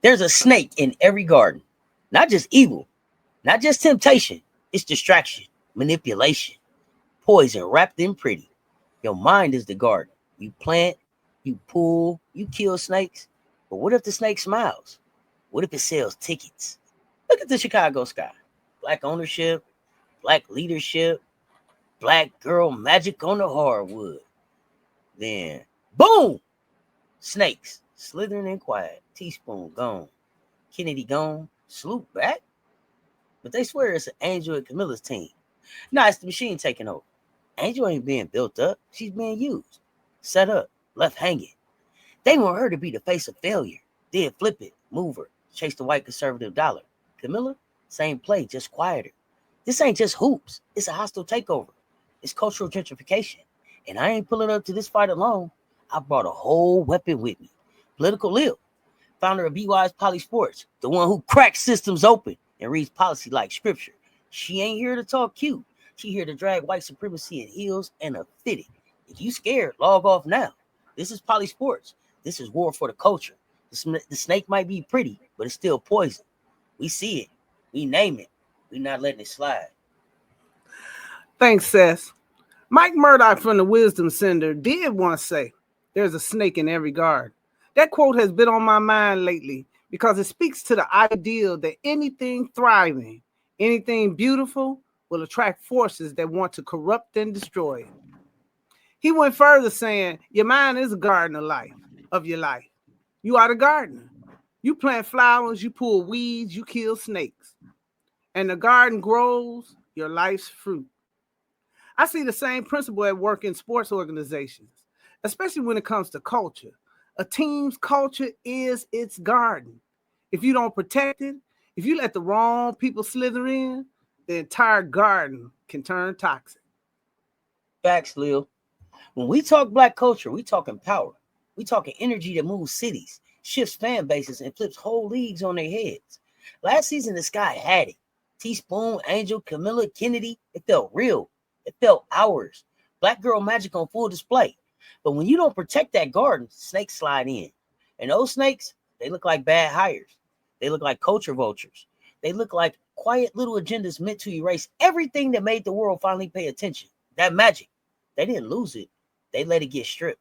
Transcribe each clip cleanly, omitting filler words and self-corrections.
There's a snake in every garden. Not just evil, not just temptation. It's distraction, manipulation, poison wrapped in pretty. Your mind is the garden. You plant, you pull, you kill snakes. But what if the snake smiles? What if it sells tickets? Look at the Chicago sky. Black ownership, black leadership, black girl magic on the hardwood. Then, boom! Snakes, slithering in quiet. Teaspoon gone. Kennedy gone. Sloop back. But they swear it's an Angel and Camilla's team. Nah, it's the machine taking over. Angel ain't being built up. She's being used. Set up. Left hanging. They want her to be the face of failure. Then flip it. Move her. Chase the white conservative dollar. Camilla, same play, just quieter. This ain't just hoops. It's a hostile takeover. It's cultural gentrification. And I ain't pulling up to this fight alone. I brought a whole weapon with me. Political Lil, founder of BY's PoliSports, the one who cracks systems open and reads policy like scripture. She ain't here to talk cute. She here to drag white supremacy in heels and a fitting. If you scared, log off now. This is PoliSports. This is war for the culture. The snake might be pretty, but it's still poison. We see it. We name it. We not letting it slide. Thanks, Cess. Mike Murdoch from the Wisdom Center did once say, there's a snake in every garden. That quote has been on my mind lately because it speaks to the ideal that anything thriving, anything beautiful will attract forces that want to corrupt and destroy it. He went further saying, your mind is a garden of your life. You are the gardener. You plant flowers, you pull weeds, you kill snakes. And the garden grows your life's fruit. I see the same principle at work in sports organizations, especially when it comes to culture. A team's culture is its garden. If you don't protect it, if you let the wrong people slither in, the entire garden can turn toxic. Facts, Lil. When we talk black culture, we talking power. We talking energy that moves cities, shifts fan bases, and flips whole leagues on their heads. Last season, the sky had it. Teaspoon, Angel, Camilla, Kennedy, it felt real. It felt ours. Black girl magic on full display. But when you don't protect that garden, snakes slide in. And those snakes, they look like bad hires. They look like culture vultures. They look like quiet little agendas meant to erase everything that made the world finally pay attention. That magic. They didn't lose it. They let it get stripped.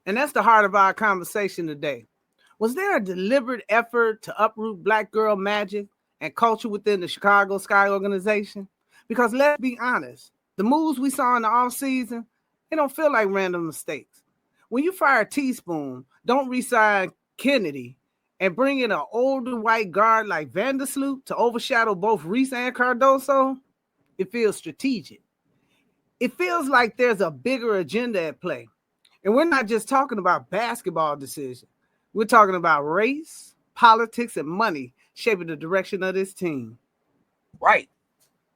And that's the heart of our conversation today. Was there a deliberate effort to uproot black girl magic and culture within the Chicago Sky organization? Because let's be honest, the moves we saw in the offseason, they don't feel like random mistakes. When you fire Teaspoon, don't re-sign Kennedy, and bring in an older white guard like Vandersloot to overshadow both Reese and Cardoso, it feels strategic. It feels like there's a bigger agenda at play. And we're not just talking about basketball decisions. We're talking about race, politics, and money shaping the direction of this team. Right.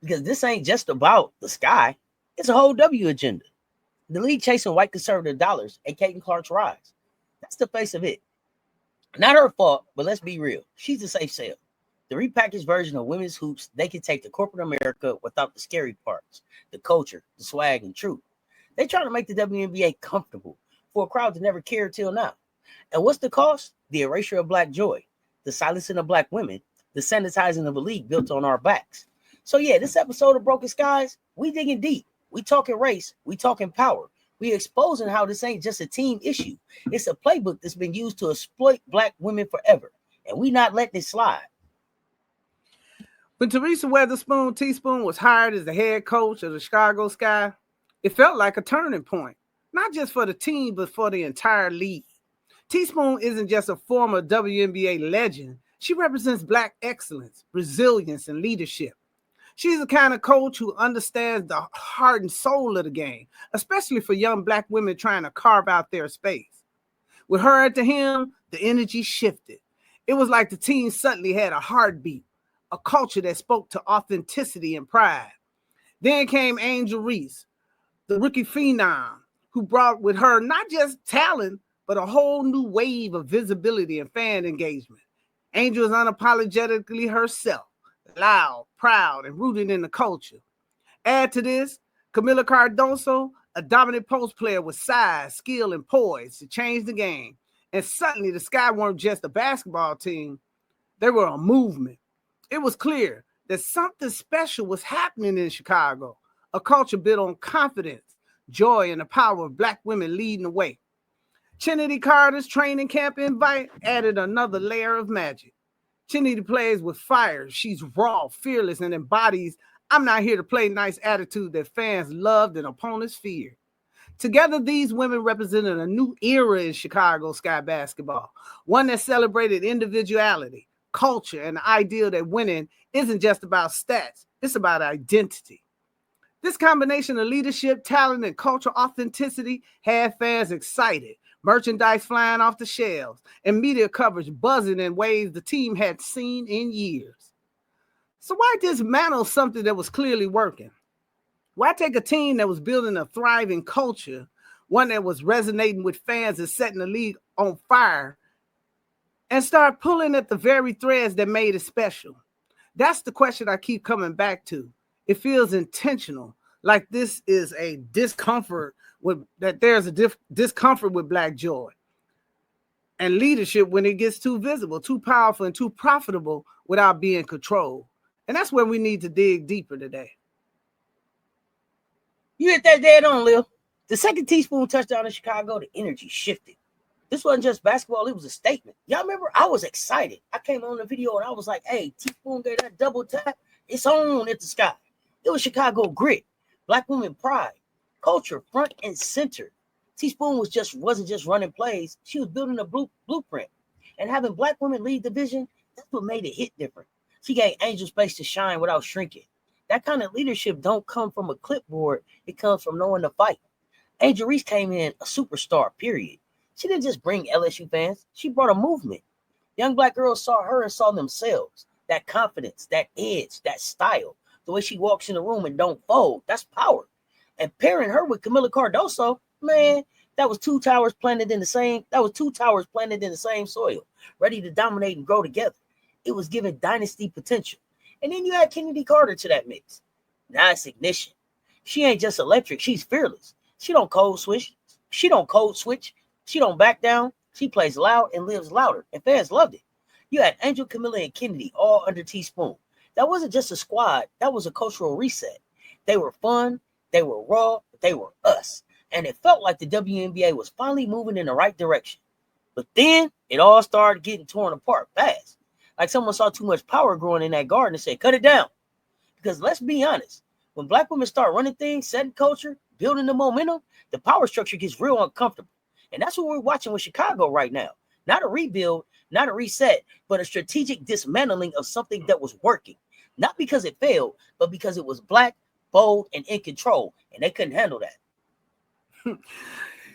Because this ain't just about the sky. It's a whole W agenda. The league chasing white conservative dollars and Caitlin Clark's rise. That's the face of it. Not her fault, but let's be real. She's a safe sale. The repackaged version of women's hoops, they can take to corporate America without the scary parts, the culture, the swag, and truth. They try to make the WNBA comfortable for a crowd that never cared till now. And what's the cost? The erasure of black joy, the silencing of black women, the sanitizing of a league built on our backs. So yeah, this episode of Broken Skies, we digging deep. We talking race. We talking power. We exposing how this ain't just a team issue. It's a playbook that's been used to exploit black women forever. And we not letting it slide. When Teresa Weatherspoon Teaspoon was hired as the head coach of the Chicago Sky, it felt like a turning point, not just for the team, but for the entire league. Teaspoon isn't just a former WNBA legend. She represents black excellence, resilience, and leadership. She's the kind of coach who understands the heart and soul of the game, especially for young black women trying to carve out their space. With her at the helm, the energy shifted. It was like the team suddenly had a heartbeat, a culture that spoke to authenticity and pride. Then came Angel Reese, the rookie phenom, who brought with her not just talent, but a whole new wave of visibility and fan engagement. Angel is unapologetically herself, loud, proud, and rooted in the culture. Add to this, Camilla Cardoso, a dominant post player with size, skill, and poise to change the game. And suddenly the Sky weren't just a basketball team, they were a movement. It was clear that something special was happening in Chicago, a culture built on confidence, joy, and the power of Black women leading the way. Trinity Carter's training camp invite added another layer of magic. Trinity plays with fire. She's raw, fearless, and embodies "I'm not here to play nice" attitude that fans loved and opponents feared. Together, these women represented a new era in Chicago Sky basketball, one that celebrated individuality, culture, and the ideal that winning isn't just about stats, it's about identity. This combination of leadership, talent, and cultural authenticity had fans excited, merchandise flying off the shelves, and media coverage buzzing in ways the team had seen in years. So why dismantle something that was clearly working? Why take a team that was building a thriving culture, one that was resonating with fans and setting the league on fire, and start pulling at the very threads that made it special? That's the question I keep coming back to. It feels intentional, like this is a discomfort that there's a discomfort with Black joy and leadership when it gets too visible, too powerful, and too profitable without being controlled. And that's where we need to dig deeper today. You hit that dead on, Lil. The second teaspoon touchdown in Chicago, the energy shifted. This wasn't just basketball, it was a statement. Y'all remember? I was excited. I came on the video and I was like, hey, Teaspoon gave that double tap. It's on at the Sky. It was Chicago grit, Black women pride, culture front and center. Teaspoon wasn't just running plays. She was building a blueprint. And having Black women lead the division, that's what made it hit different. She gave Angel space to shine without shrinking. That kind of leadership don't come from a clipboard. It comes from knowing the fight. Angel Reese came in a superstar, period. She didn't just bring LSU fans. She brought a movement. Young Black girls saw her and saw themselves. That confidence, that edge, that style. The way she walks in the room and don't fold. That's power. And pairing her with Camila Cardoso, man, that was two towers planted in the same soil, ready to dominate and grow together. It was giving dynasty potential. And then you add Kennedy Carter to that mix. Now it's ignition. She ain't just electric, she's fearless. She don't code switch. She don't back down. She plays loud and lives louder. And fans loved it. You had Angel, Camila, and Kennedy all under Teaspoon. That wasn't just a squad. That was a cultural reset. They were fun. They were raw. They were us. And it felt like the WNBA was finally moving in the right direction. But then it all started getting torn apart fast. Like someone saw too much power growing in that garden and said, cut it down. Because let's be honest, when Black women start running things, setting culture, building the momentum, the power structure gets real uncomfortable. And that's what we're watching with Chicago right now. Not a rebuild, not a reset, but a strategic dismantling of something that was working. Not because it failed, but because it was Black, bold, and in control. And they couldn't handle that.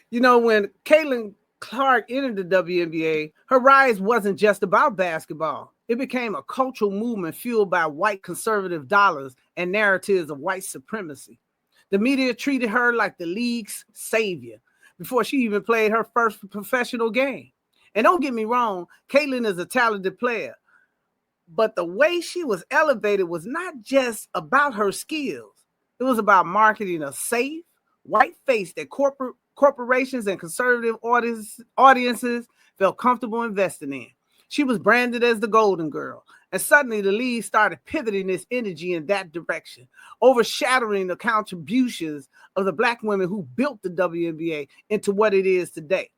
You know, when Caitlin Clark entered the WNBA, her rise wasn't just about basketball. It became a cultural movement fueled by white conservative dollars and narratives of white supremacy. The media treated her like the league's savior before she even played her first professional game. And don't get me wrong, Caitlin is a talented player, but the way she was elevated was not just about her skills. It was about marketing a safe, white face that corporations and conservative audiences felt comfortable investing in. She was branded as the Golden Girl, and suddenly the league started pivoting its energy in that direction, overshadowing the contributions of the Black women who built the WNBA into what it is today.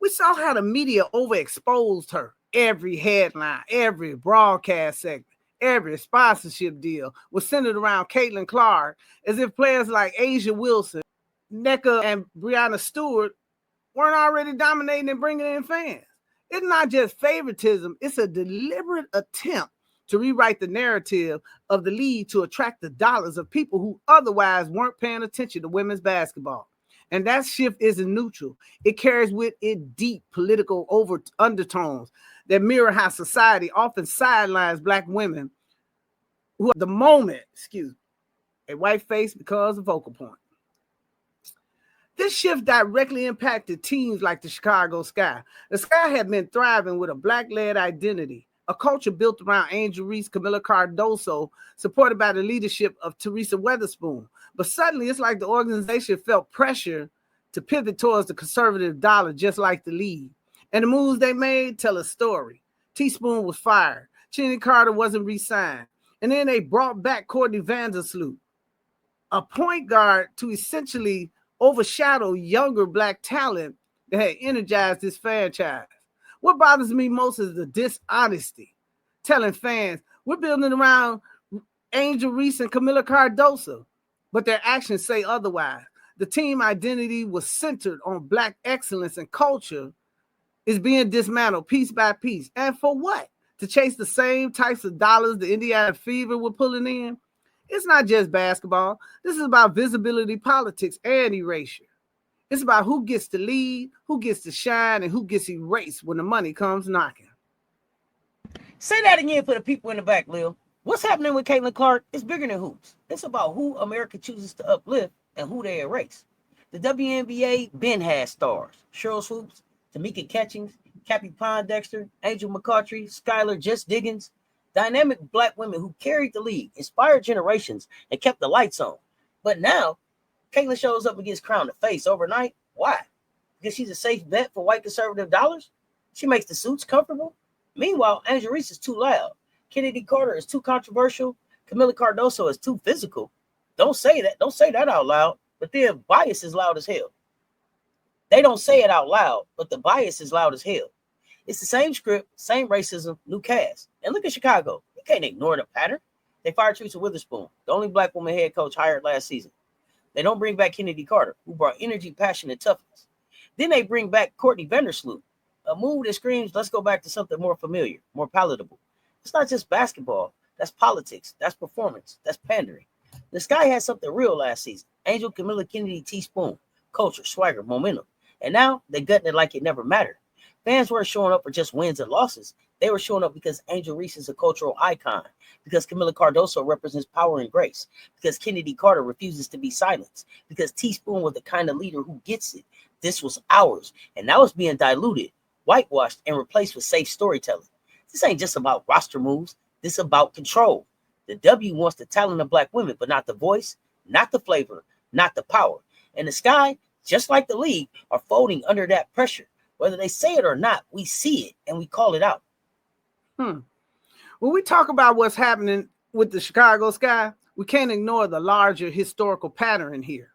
We saw how the media overexposed her. Every headline, every broadcast segment, every sponsorship deal was centered around Caitlin Clark, as if players like Asia Wilson, Nneka, and Breanna Stewart weren't already dominating and bringing in fans. It's not just favoritism, it's a deliberate attempt to rewrite the narrative of the league to attract the dollars of people who otherwise weren't paying attention to women's basketball. And that shift isn't neutral. It carries with it deep political undertones that mirror how society often sidelines Black women who at the moment, a white face becomes a focal point. This shift directly impacted teams like the Chicago Sky. The Sky had been thriving with a Black-led identity, a culture built around Angel Reese, Camila Cardoso, supported by the leadership of Teresa Weatherspoon. But suddenly, it's like the organization felt pressure to pivot towards the conservative dollar, just like the league. And the moves they made tell a story. Teaspoon was fired. Cheney Carter wasn't re-signed. And then they brought back Courtney Vandersloot, a point guard to essentially overshadow younger black talent that had energized this franchise. What bothers me most is the dishonesty, telling fans, we're building around Angel Reese and Camila Cardoso, but their actions say otherwise. The team identity was centered on black excellence and culture is being dismantled piece by piece. And for what? To chase the same types of dollars the Indiana Fever were pulling in? It's not just basketball. This is about visibility politics and erasure. It's about who gets to lead, who gets to shine, and who gets erased when the money comes knocking. Say that again for the people in the back, Lil. What's happening with Caitlin Clark is bigger than hoops. It's about who America chooses to uplift and who they erase. The WNBA been has stars. Cheryl Swoops, Tamika Catchings, Cappie Pondexter, Angel McCautry, Skylar Just Diggins. Dynamic black women who carried the league, inspired generations, and kept the lights on. But now, Caitlin shows up and gets crowned the face overnight. Why? Because she's a safe bet for white conservative dollars? She makes the suits comfortable? Meanwhile, Angel Reese is too loud. Kennedy Carter is too controversial. Camila Cardoso is too physical. Don't say that. Don't say that out loud. But their bias is loud as hell. They don't say it out loud, but the bias is loud as hell. It's the same script, same racism, new cast. And look at Chicago. You can't ignore the pattern. They fired Teresa Witherspoon, the only black woman head coach hired last season. They don't bring back Kennedy Carter, who brought energy, passion, and toughness. Then they bring back Courtney Vandersloot, a move that screams, let's go back to something more familiar, more palatable. It's not just basketball. That's politics. That's performance. That's pandering. The Sky had something real last season. Angel, Camila Kennedy, Teaspoon, culture, swagger, momentum. And now they're gutting it like it never mattered. Fans weren't showing up for just wins and losses. They were showing up because Angel Reese is a cultural icon, because Camila Cardoso represents power and grace, because Kennedy Carter refuses to be silenced, because Teaspoon was the kind of leader who gets it. This was ours, and now it's being diluted, whitewashed, and replaced with safe storytelling. This ain't just about roster moves. This is about control. The W wants the talent of black women, but not the voice, not the flavor, not the power. And the Sky, just like the league, are folding under that pressure. Whether they say it or not, we see it and we call it out. When we talk about what's happening with the Chicago Sky, we can't ignore the larger historical pattern here.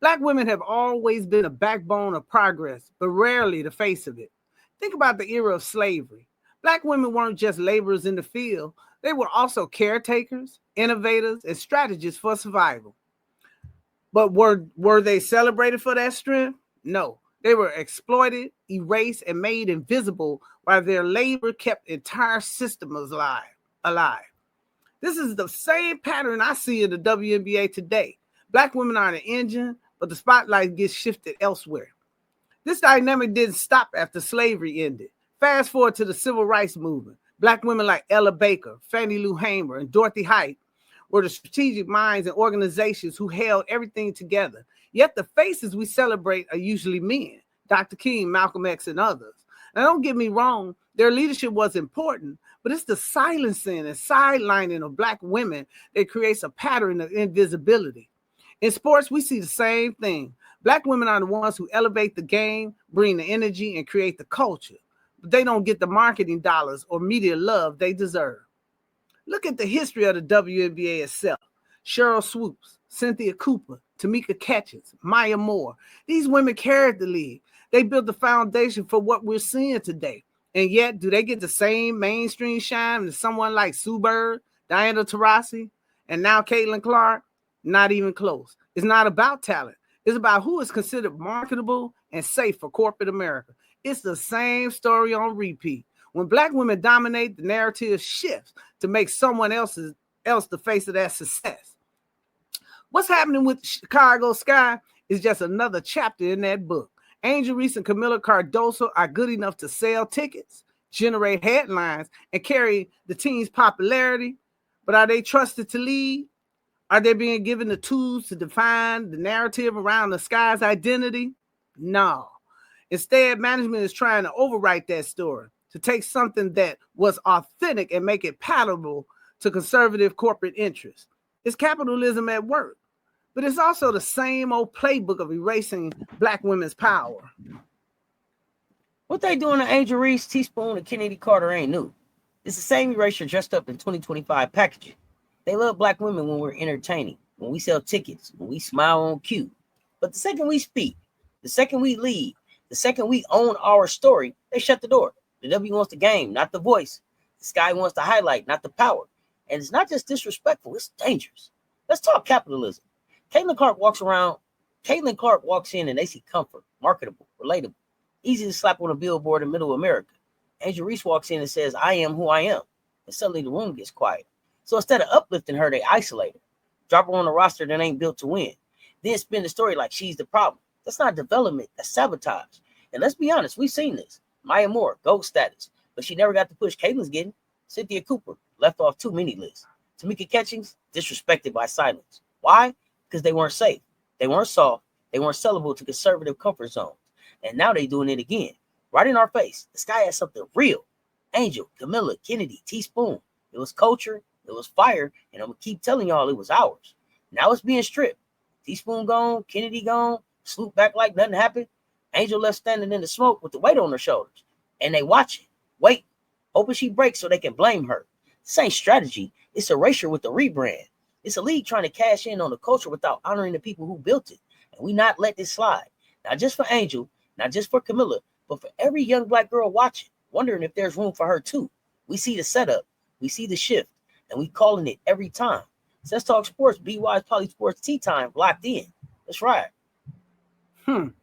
Black women have always been a backbone of progress, but rarely the face of it. Think about the era of slavery. Black women weren't just laborers in the field. They were also caretakers, innovators, and strategists for survival. But were they celebrated for that strength? No. They were exploited, erased, and made invisible while their labor kept entire systems alive. This is the same pattern I see in the WNBA today. Black women are the engine, but the spotlight gets shifted elsewhere. This dynamic didn't stop after slavery ended. Fast forward to the civil rights movement. Black women like Ella Baker, Fannie Lou Hamer, and Dorothy Height were the strategic minds and organizations who held everything together. Yet the faces we celebrate are usually men, Dr. King, Malcolm X, and others. Now, don't get me wrong, their leadership was important, but it's the silencing and sidelining of black women that creates a pattern of invisibility. In sports, we see the same thing. Black women are the ones who elevate the game, bring the energy, and create the culture. But they don't get the marketing dollars or media love they deserve. Look at the history of the WNBA itself. Cheryl Swoops, Cynthia Cooper, Tamika Catchings, Maya Moore. These women carried the league. They built the foundation for what we're seeing today. And yet, do they get the same mainstream shine as someone like Sue Bird, Diana Taurasi, and now Caitlin Clark? Not even close. It's not about talent. It's about who is considered marketable and safe for corporate America. It's the same story on repeat. When black women dominate, the narrative shifts to make someone else the face of that success. What's happening with Chicago Sky is just another chapter in that book. Angel Reese and Camila Cardoso are good enough to sell tickets, generate headlines, and carry the team's popularity. But are they trusted to lead? Are they being given the tools to define the narrative around the Sky's identity? No. Instead, management is trying to overwrite that story, to take something that was authentic and make it palatable to conservative corporate interests. It's capitalism at work, but it's also the same old playbook of erasing black women's power. What they doing to Angel Reese, Teaspoon, and Kennedy Carter ain't new. It's the same erasure dressed up in 2025 packaging. They love black women when we're entertaining, when we sell tickets, when we smile on cue. But the second we speak, the second we lead, the second we own our story, they shut the door. The W wants the game, not the voice. The sky wants the highlight, not the power. And it's not just disrespectful, it's dangerous. Let's talk capitalism. Caitlin Clark walks in and they see comfort, marketable, relatable, easy to slap on a billboard in middle America. Angel Reese walks in and says, I am who I am. And suddenly the room gets quiet. So instead of uplifting her, they isolate her. Drop her on a roster that ain't built to win. Then spin the story like she's the problem. That's not development, that's sabotage. And let's be honest, we've seen this. Maya Moore, GOAT status. But she never got the push Caitlin's getting. Cynthia Cooper, left off too many lists. Tamika Catchings, disrespected by silence. Why? Because they weren't safe. They weren't soft. They weren't sellable to conservative comfort zones. And now they doing it again. Right in our face. This guy has something real. Angel, Camilla, Kennedy, Teaspoon. It was culture. It was fire. And I'm going to keep telling y'all it was ours. Now it's being stripped. Teaspoon gone. Kennedy gone. Swoop back like nothing happened. Angel left standing in the smoke with the weight on her shoulders. And they watching. Wait. Hoping she breaks so they can blame her. This ain't strategy. It's erasure with the rebrand. It's a league trying to cash in on the culture without honoring the people who built it. And we not let this slide. Not just for Angel, not just for Camilla, but for every young black girl watching, wondering if there's room for her too. We see the setup, we see the shift, and we calling it every time. Let's talk sports, BY's PoliSports Tea Time, locked in. Let's ride. When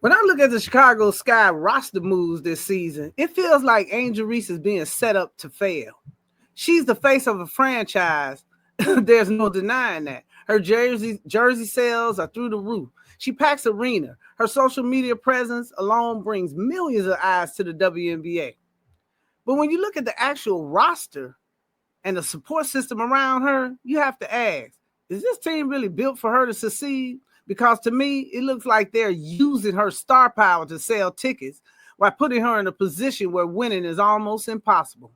I look at the Chicago Sky roster moves this season, it feels like Angel Reese is being set up to fail. She's the face of a franchise. There's no denying that. Her jersey sales are through the roof. She packs arena. Her social media presence alone brings millions of eyes to the WNBA. But when you look at the actual roster and the support system around her, you have to ask, is this team really built for her to succeed? Because to me, it looks like they're using her star power to sell tickets while putting her in a position where winning is almost impossible.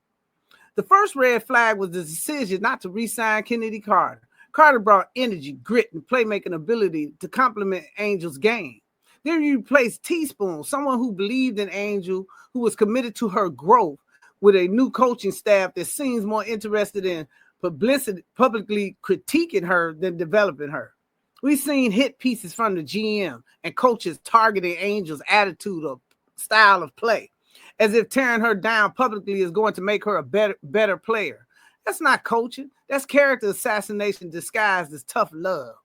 The first red flag was the decision not to re-sign Kennedy Carter. Carter brought energy, grit, and playmaking ability to complement Angel's game. Then you replaced Teaspoon, someone who believed in Angel, who was committed to her growth, with a new coaching staff that seems more interested in publicly critiquing her than developing her. We've seen hit pieces from the GM and coaches targeting Angel's attitude or style of play, as if tearing her down publicly is going to make her a better player. That's not coaching. That's character assassination disguised as tough love.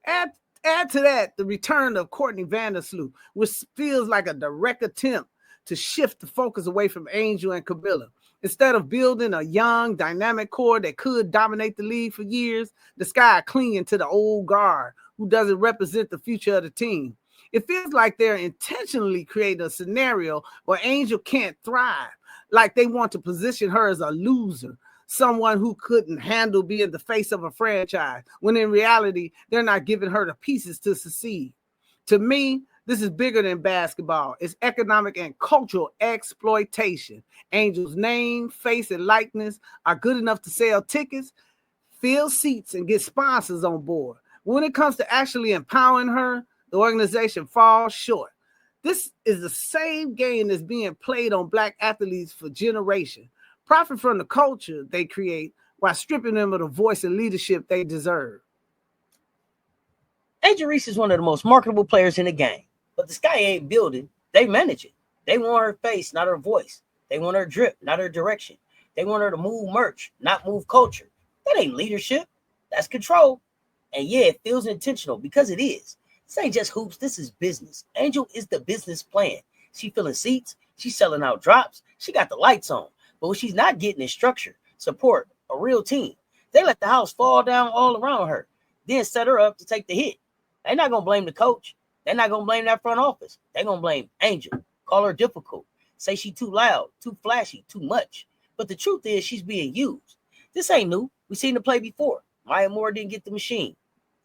Add to that the return of Courtney Vandersloot, which feels like a direct attempt to shift the focus away from Angel and Camilla. Instead of building a young, dynamic core that could dominate the league for years, the Sky clinging to the old guard who doesn't represent the future of the team. It feels like they're intentionally creating a scenario where Angel can't thrive, like they want to position her as a loser, someone who couldn't handle being the face of a franchise, when in reality, they're not giving her the pieces to succeed. To me, this is bigger than basketball. It's economic and cultural exploitation. Angel's name, face, and likeness are good enough to sell tickets, fill seats, and get sponsors on board. When it comes to actually empowering her, the organization falls short. This is the same game that's being played on black athletes for generations. Profit from the culture they create while stripping them of the voice and leadership they deserve. Angel Reese is one of the most marketable players in the game. But the Sky ain't building, they manage it. They want her face, not her voice. They want her drip, not her direction. They want her to move merch, not move culture. That ain't leadership. That's control. And yeah, it feels intentional because it is. This ain't just hoops. This is business. Angel is the business plan. She filling seats. She's selling out drops. She got the lights on. But what she's not getting is structure, support, a real team. They let the house fall down all around her, then set her up to take the hit. They're not going to blame the coach. They're not going to blame that front office. They're going to blame Angel. Call her difficult. Say she too loud, too flashy, too much. But the truth is she's being used. This ain't new. We've seen the play before. Maya Moore didn't get the machine.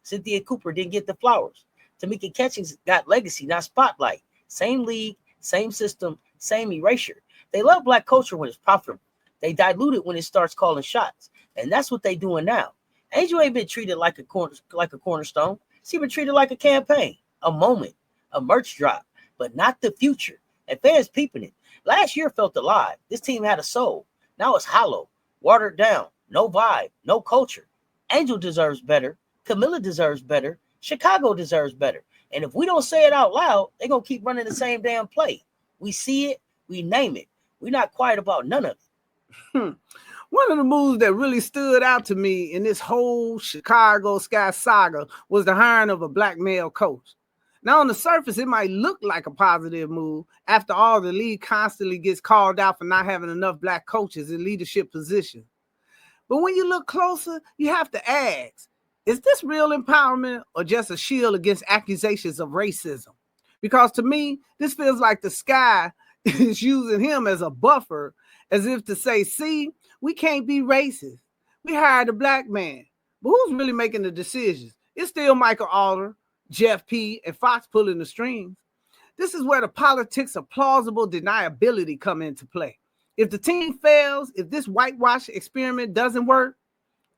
Cynthia Cooper didn't get the flowers. Tamika Catchings got legacy, not spotlight. Same league, same system, same erasure. They love black culture when it's profitable. They dilute it when it starts calling shots. And that's what they doing now. Angel ain't been treated like a cornerstone. She been treated like a campaign, a moment, a merch drop, but not the future. and fans peeping it. Last year felt alive. This team had a soul. Now it's hollow, watered down, no vibe, no culture. Angel deserves better. Camilla deserves better. Chicago deserves better. And if we don't say it out loud, they're going to keep running the same damn play. We see it, we name it. We're not quiet about none of it. One of the moves that really stood out to me in this whole Chicago Sky saga was the hiring of a black male coach. Now, on the surface, it might look like a positive move. After all, the league constantly gets called out for not having enough black coaches in leadership positions. But when you look closer, you have to ask, is this real empowerment or just a shield against accusations of racism? Because to me, this feels like the Sky is using him as a buffer, as if to say, see, we can't be racist. We hired a black man. But who's really making the decisions? It's still Michael Alder, Jeff P., and Fox pulling the strings. This is where the politics of plausible deniability come into play. If the team fails, if this whitewash experiment doesn't work,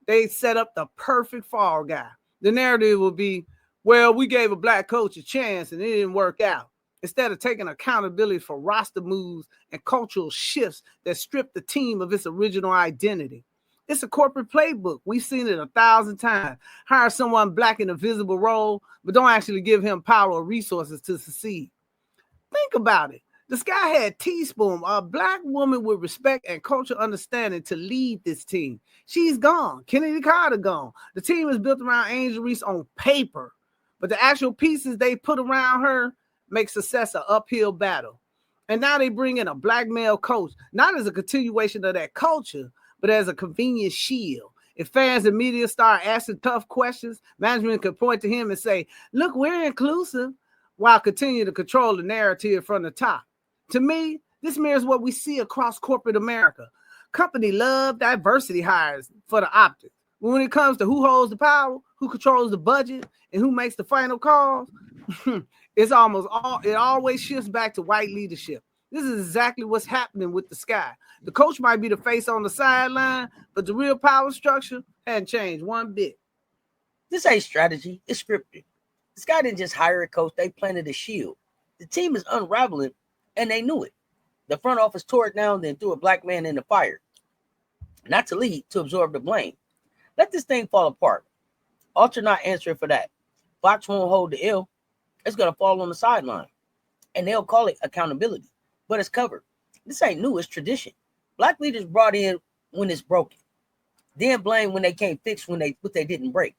they set up the perfect fall guy. The narrative will be, well, we gave a black coach a chance and it didn't work out. Instead of taking accountability for roster moves and cultural shifts that strip the team of its original identity. It's a corporate playbook. We've seen it 1,000 times. Hire someone black in a visible role, but don't actually give him power or resources to succeed. Think about it. The Sky had Teaspoon, a black woman with respect and cultural understanding, to lead this team. She's gone. Kennedy Carter gone. The team is built around Angel Reese on paper, but the actual pieces they put around her make success an uphill battle. And now they bring in a black male coach, not as a continuation of that culture, but as a convenient shield. If fans and media start asking tough questions, management can point to him and say, look, we're inclusive, while continuing to control the narrative from the top. To me, this mirrors what we see across corporate America. Company love diversity hires for the optics. But when it comes to who holds the power, who controls the budget, and who makes the final calls, it always shifts back to white leadership. This is exactly what's happening with the Sky. The coach might be the face on the sideline, but the real power structure hadn't changed one bit. This ain't strategy, it's scripted. The Sky didn't just hire a coach, they planted a shield. The team is unraveling, and they knew it. The front office tore it down, then threw a black man in the fire. Not to lead, to absorb the blame. Let this thing fall apart. Ultra not answering for that. Fox won't hold the ill. It's going to fall on the sideline. And they'll call it accountability. But it's covered. This ain't new, it's tradition. Black leaders brought in when it's broken. Then blame when they can't fix what they didn't break.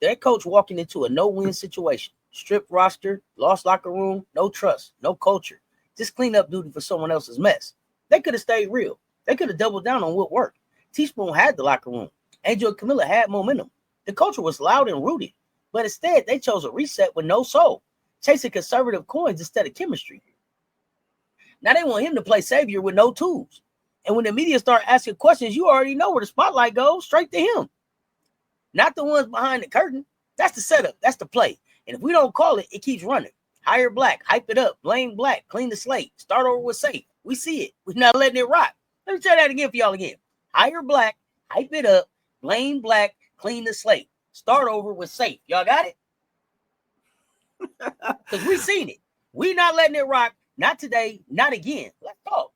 Their coach walking into a no-win situation. Stripped roster, lost locker room, no trust, no culture. Just clean up duty for someone else's mess. They could have stayed real. They could have doubled down on what worked. Teaspoon had the locker room. Angel and Camilla had momentum. The culture was loud and rooted. But instead, they chose a reset with no soul, chasing conservative coins instead of chemistry. Now they want him to play savior with no tools. And when the media start asking questions, you already know where the spotlight goes, straight to him. Not the ones behind the curtain. That's the setup. That's the play. And if we don't call it, it keeps running. Hire black, hype it up, blame black, clean the slate, start over with safe. We see it. We're not letting it rock. Let me try that again for y'all again. Hire black, hype it up, blame black, clean the slate, start over with safe. Y'all got it? Because we seen it. We not letting it rock. Not today, not again. Let's talk.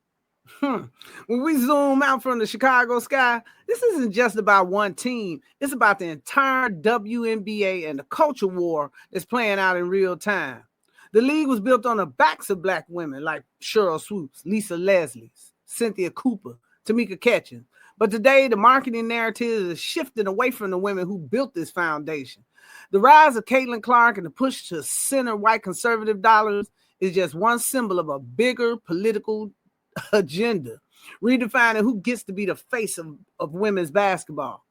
When we zoom out from the Chicago Sky, this isn't just about one team. It's about the entire WNBA and the culture war that's playing out in real time. The league was built on the backs of black women like Cheryl Swoops, Lisa Leslie, Cynthia Cooper, Tamika Catchings. But today, the marketing narrative is shifting away from the women who built this foundation. The rise of Caitlin Clark and the push to center white conservative dollars is just one symbol of a bigger political agenda, redefining who gets to be the face of women's basketball.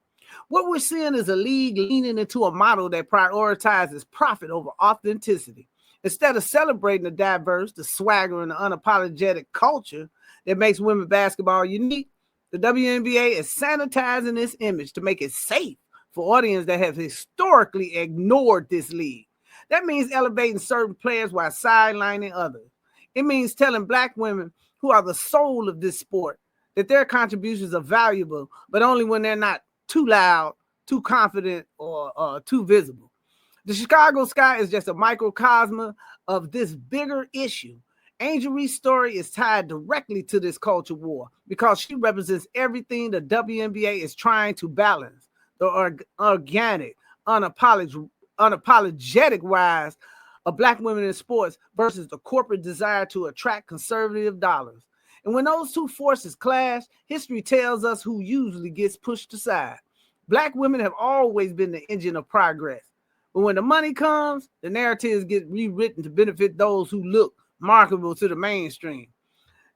What we're seeing is a league leaning into a model that prioritizes profit over authenticity. Instead of celebrating the diverse, the swagger, and the unapologetic culture that makes women's basketball unique, the WNBA is sanitizing this image to make it safe for audiences that have historically ignored this league. That means elevating certain players while sidelining others. It means telling black women, who are the soul of this sport, that their contributions are valuable, but only when they're not too loud, too confident, or too visible. The Chicago Sky is just a microcosm of this bigger issue. Angel Reese's story is tied directly to this culture war because she represents everything the WNBA is trying to balance: the organic, unapologetic rise of Black women in sports versus the corporate desire to attract conservative dollars. And when those two forces clash, history tells us who usually gets pushed aside. Black women have always been the engine of progress. But when the money comes, the narratives get rewritten to benefit those who look marketable to the mainstream.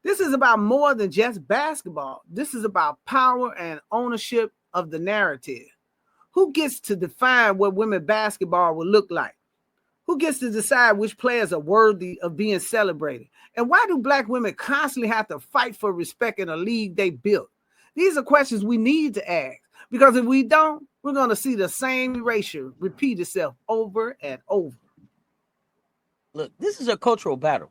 This is about more than just basketball. This is about power and ownership of the narrative. Who gets to define what women basketball will look like? Who gets to decide which players are worthy of being celebrated? And why do Black women constantly have to fight for respect in a league they built? These are questions we need to ask, because if we don't, we're going to see the same erasure repeat itself over and over. Look, this is a cultural battle,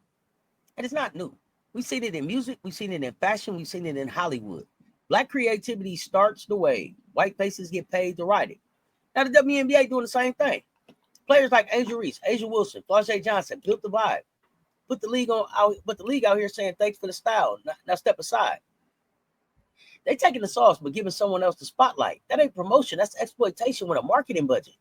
and it's not new. We've seen it in music, we've seen it in fashion, we've seen it in Hollywood. Black creativity starts the wave. White faces get paid to ride it. Now the WNBA doing the same thing. Players like Angel Reese, Asia Wilson, Flau'jae Johnson built the vibe. Put the league out here saying thanks for the style. Now step aside. They taking the sauce but giving someone else the spotlight. That ain't promotion. That's exploitation with a marketing budget.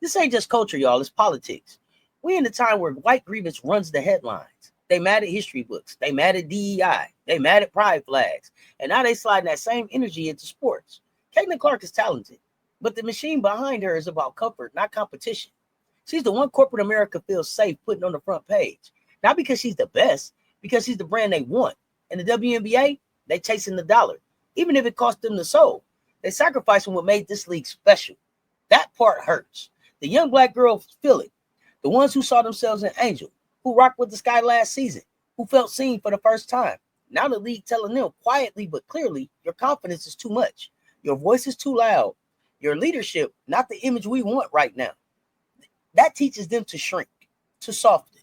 This ain't just culture, y'all. It's politics. We in the time where white grievance runs the headlines. They mad at history books. They mad at DEI. They mad at pride flags. And now they sliding that same energy into sports. Caitlin Clark is talented, but the machine behind her is about comfort, not competition. She's the one corporate America feels safe putting on the front page. Not because she's the best, because she's the brand they want. And the WNBA, they chasing the dollar. Even if it cost them the soul, they sacrificing what made this league special. That part hurts. The young Black girls feel it. The ones who saw themselves in Angel, who rocked with the sky last season, who felt seen for the first time. Now the league telling them quietly but clearly, your confidence is too much. Your voice is too loud. Your leadership, not the image we want right now. That teaches them to shrink, to soften,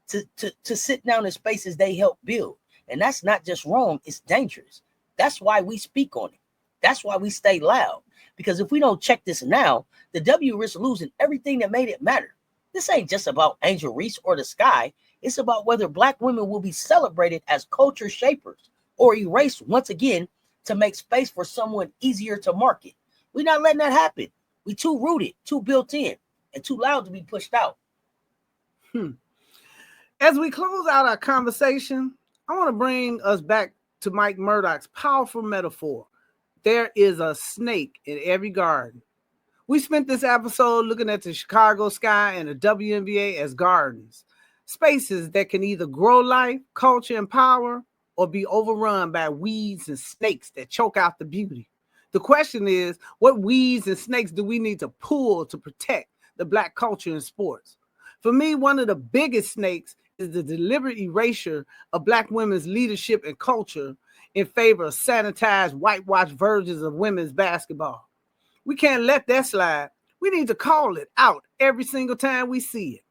to sit down in spaces they help build. And that's not just wrong, it's dangerous. That's why we speak on it. That's why we stay loud. Because if we don't check this now, the W risks losing everything that made it matter. This ain't just about Angel Reese or the sky. It's about whether Black women will be celebrated as culture shapers or erased once again to make space for someone easier to market. We're not letting that happen. We too rooted, too built in, and too loud to be pushed out. As we close out our conversation, I want to bring us back to Mike Murdoch's powerful metaphor. There is a snake in every garden. We spent this episode looking at the Chicago sky and the WNBA as gardens, spaces that can either grow life, culture, and power, or be overrun by weeds and snakes that choke out the beauty. The question is, what weeds and snakes do we need to pull to protect the Black culture in sports? For me, one of the biggest snakes is the deliberate erasure of Black women's leadership and culture in favor of sanitized, whitewashed versions of women's basketball. We can't let that slide. We need to call it out every single time we see it.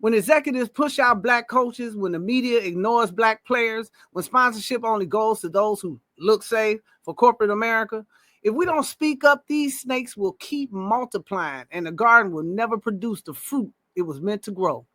When executives push out Black coaches, when the media ignores Black players, when sponsorship only goes to those who look safe for corporate America, if we don't speak up, these snakes will keep multiplying and the garden will never produce the fruit it was meant to grow.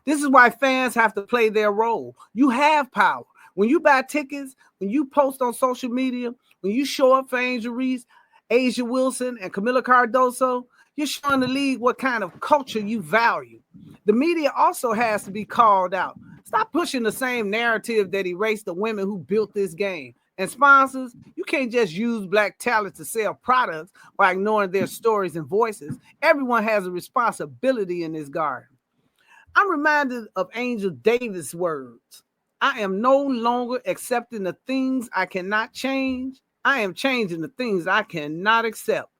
This is why fans have to play their role. You have power. When you buy tickets, when you post on social media, when you show up for Angel Reese, Asia Wilson, and Camila Cardoso, you're showing the league what kind of culture you value. The media also has to be called out. Stop pushing the same narrative that erased the women who built this game. And sponsors, you can't just use Black talent to sell products by ignoring their stories and voices. Everyone has a responsibility in this garden. I'm reminded of Angel Davis' words. I am no longer accepting the things I cannot change. I am changing the things I cannot accept.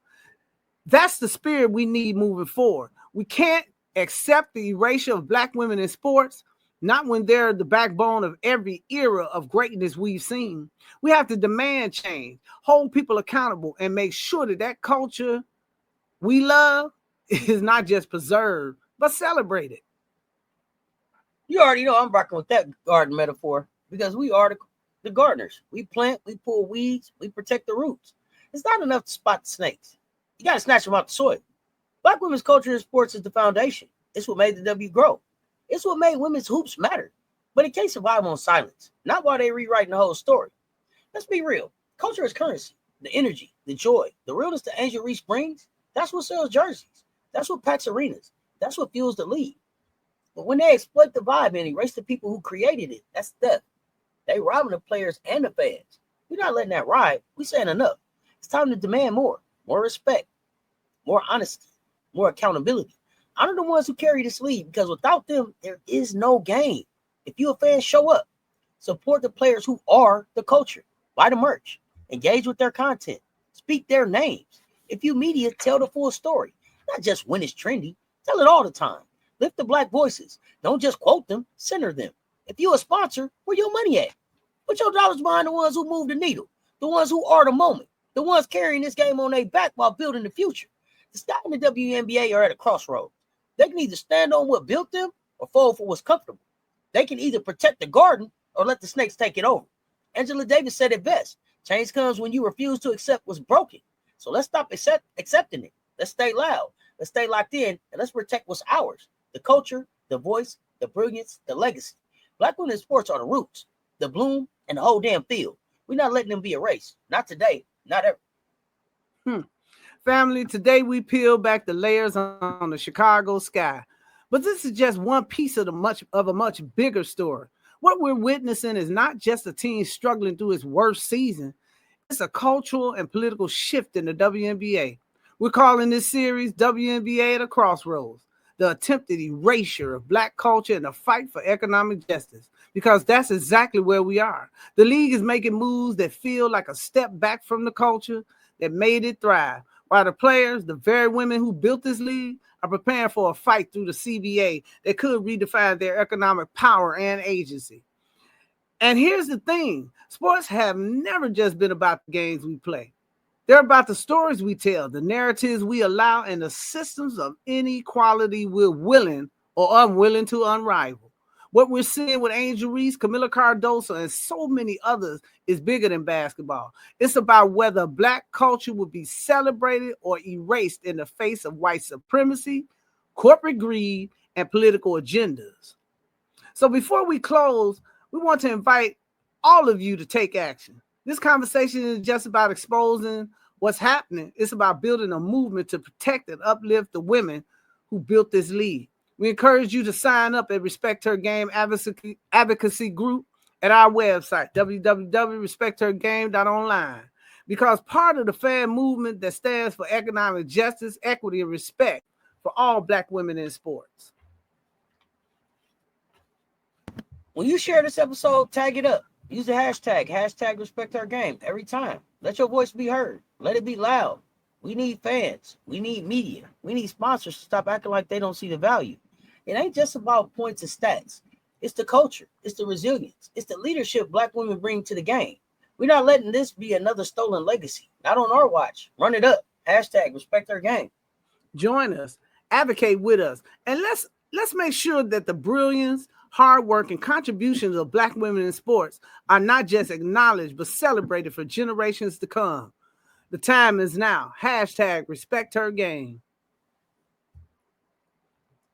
That's the spirit we need moving forward. We can't accept the erasure of Black women in sports, not when they're the backbone of every era of greatness we've seen. We have to demand change, hold people accountable, and make sure that that culture we love is not just preserved, but celebrated. You already know I'm rocking with that garden metaphor because we are the gardeners. We plant, we pull weeds, we protect the roots. It's not enough to spot the snakes. You got to snatch them out the soil. Black women's culture in sports is the foundation. It's what made the W grow. It's what made women's hoops matter. but it can't survive on silence, not while they rewriting the whole story. Let's be real. Culture is currency. The energy, the joy, the realness that Angel Reese brings, that's what sells jerseys. That's what packs arenas. That's what fuels the league. But when they exploit the vibe and erase the people who created it, that's theft. They robbing the players and the fans. We're not letting that ride. We're saying enough. It's time to demand more respect, more honesty, more accountability. Honor the ones who carry this league, because without them, there is no game. If you're a fan, show up. Support the players who are the culture. Buy the merch. Engage with their content. Speak their names. If you media, tell the full story. Not just when it's trendy. Tell it all the time. Lift the Black voices. Don't just quote them, center them. If you're a sponsor, where your money at? Put your dollars behind the ones who move the needle, the ones who are the moment, the ones carrying this game on their back while building the future. The Sky and the WNBA are at a crossroads. They can either stand on what built them or fall for what's comfortable. They can either protect the garden or let the snakes take it over. Angela Davis said it best. Change comes when you refuse to accept what's broken. So let's stop accepting it. Let's stay loud. Let's stay locked in, and let's protect what's ours. The culture, the voice, the brilliance, the legacy. Black women in sports are the roots, the bloom, and the whole damn field. We're not letting them be erased. Not today. Not ever. Family, today we peel back the layers on the Chicago sky. But this is just one piece of a much bigger story. What we're witnessing is not just a team struggling through its worst season. It's a cultural and political shift in the WNBA. We're calling this series WNBA at a Crossroads, the attempted erasure of Black culture and the fight for economic justice, because that's exactly where we are. The league is making moves that feel like a step back from the culture that made it thrive, while the players, the very women who built this league, are preparing for a fight through the CBA that could redefine their economic power and agency. And here's the thing. Sports have never just been about the games we play. They're about the stories we tell, the narratives we allow, and the systems of inequality we're willing or unwilling to unravel. What we're seeing with Angel Reese, Camila Cardoso, and so many others is bigger than basketball. It's about whether Black culture would be celebrated or erased in the face of white supremacy, corporate greed, and political agendas. So before we close, we want to invite all of you to take action. This conversation is just about exposing what's happening. It's about building a movement to protect and uplift the women who built this league. We encourage you to sign up at Respect Her Game advocacy group at our website, www.respecthergame.online, because part of the fan movement that stands for economic justice, equity, and respect for all Black women in sports. When you share this episode, tag it up. Use the hashtag #RespectOurGame every time. Let your voice be heard. Let it be loud. We need fans. We need media. We need sponsors to stop acting like they don't see the value. It ain't just about points and stats. It's the culture. It's the resilience. It's the leadership Black women bring to the game. We're not letting this be another stolen legacy. Not on our watch. Run it up. #RespectOurGame. Join us. Advocate with us. And let's make sure that the brilliance, hard work, and contributions of Black women in sports are not just acknowledged, but celebrated for generations to come. The time is now. #RespectHerGame.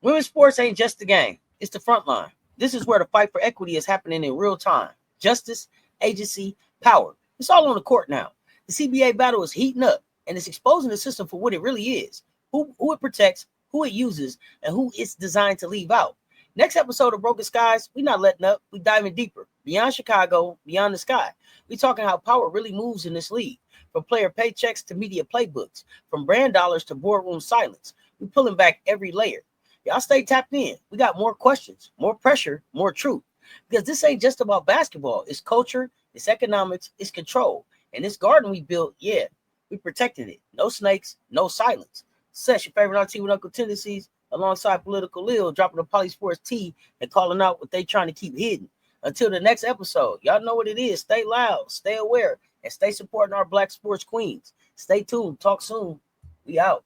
Women's sports ain't just the game. It's the front line. This is where the fight for equity is happening in real time. Justice, agency, power. It's all on the court now. The CBA battle is heating up, and it's exposing the system for what it really is. Who it protects, who it uses, and who it's designed to leave out. Next episode of Broken Skies, we're not letting up. We diving deeper. Beyond Chicago, beyond the sky. We talking how power really moves in this league. From player paychecks to media playbooks. From brand dollars to boardroom silence. We pulling back every layer. Y'all stay tapped in. We got more questions, more pressure, more truth. Because this ain't just about basketball. It's culture, it's economics, it's control. And this garden we built, yeah, we protected it. No snakes, no silence. Cess, your favorite auntie with Uncle Tendencies, alongside Political Lil, dropping the PoliSports tea and calling out what they trying to keep hidden. Until the next episode, y'all know what it is. Stay loud, stay aware, and stay supporting our Black sports queens. Stay tuned. Talk soon. We out.